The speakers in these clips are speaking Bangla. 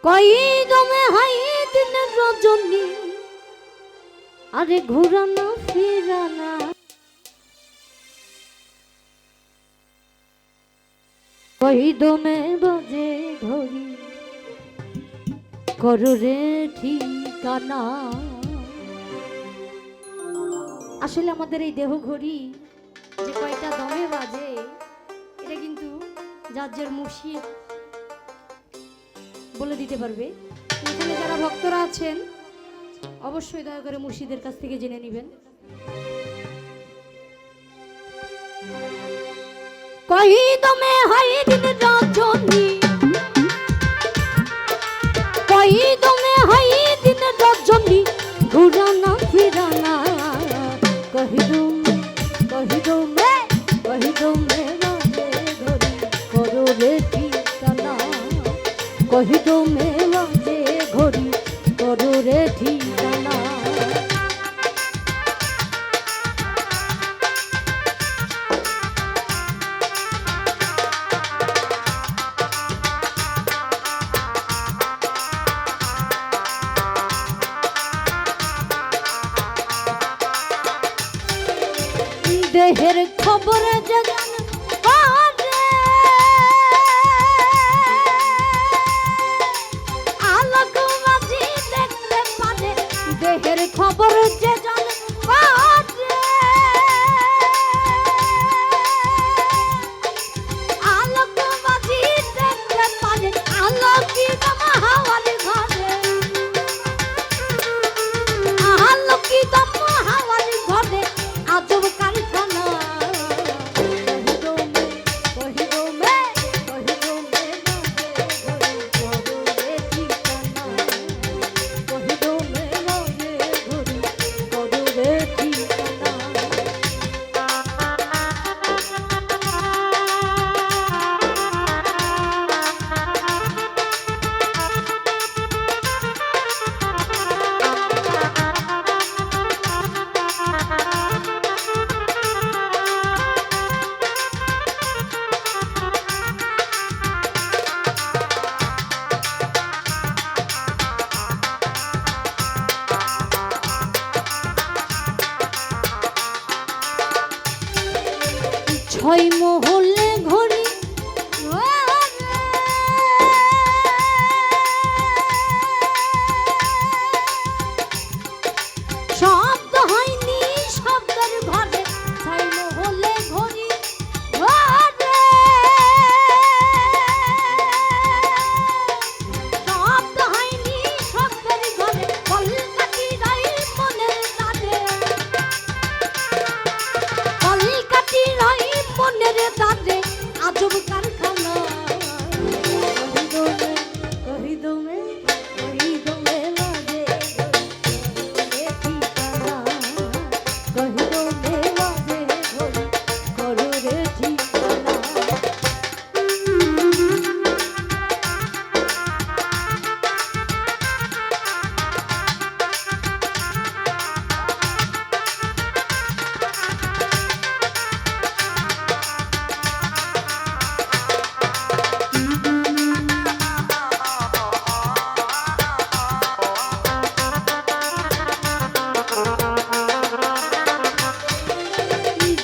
কই দমে হাই দিন রজনী আরে ঘুরানো ফিরানা কই দমে বাজে ঘড়ি করো রে ঠিকানা। আসলে আমাদের এই দেহ ঘড়ি যে কয়টা দমে বাজে এটা কিন্তু যার যার মুর্শিদ বলে দিতে পারবে। এখানে যারা ভক্তরা আছেন অবশ্যই দয়া করে মুর্শিদের কাছ থেকে জেনে নেবেন। কই দমে হাই দিন রজনী কই দমে হাই দিন রজনী ঘুরানা ফিরানা কহি দমে বাজে ঘড়ি করো রে ঠিকানা কহি দমে বাজে ঘড়ি করো রে ঠিকানা। দেহের খবর জগন আলোক মাঝি দেখতে পারে দেহের খবর যে জন আলোক মাঝি দেখতে পারে আলোকিত হাওয়ার ঘরে আলোকিত হাওয়ার ঘরে আজব কারখানা ছয় মহলে ঘড়ি শব্দ হয়নি শব্দের ঘরে ছয় মহলে ঘড়ি শব্দ হয়নি শব্দের ঘরে কলকাতি রাই মনের দাদে কলকাতি রাই মনের দাদে আজব কারখানা কহি দমে বাজে ঠিকানা কহি দমে বাজে ঘড়ি করো রে ঠিকানা।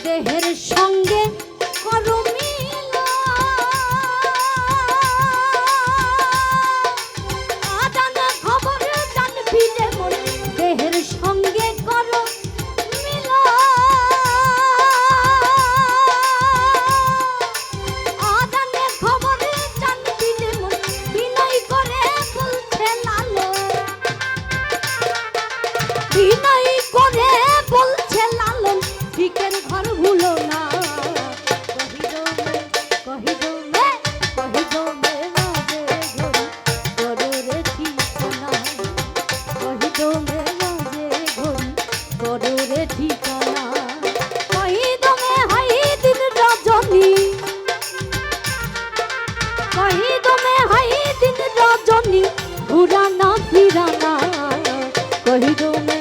দেহের সঙ্গে করো মিলন অজানা খবর জানবি রে মন দেহের সঙ্গে করো মিলন অজানা খবর জানবি রে মন বিনয় করে বলছে লালো বিনয় করে বলছে লালন ঠিকের ঘর ভুলো না কহি দমে বাজে ঘড়ি করো রে ঠিকানা কহি দমে বাজে ঘড়ি করো রে ঠিকানা। কহি দমে হাই দিন রজনী কহি দমে হাই দিন রজনী ঘুরানা ফিরানা কহি দমে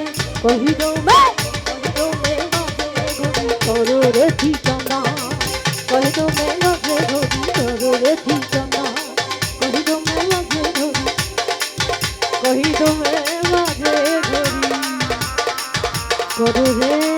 করো রে ঠিকানা কহি দমে বাজে ঘড়ি করো রে ঠিকানা কহি দমে বাজে ঘড়ি করো রে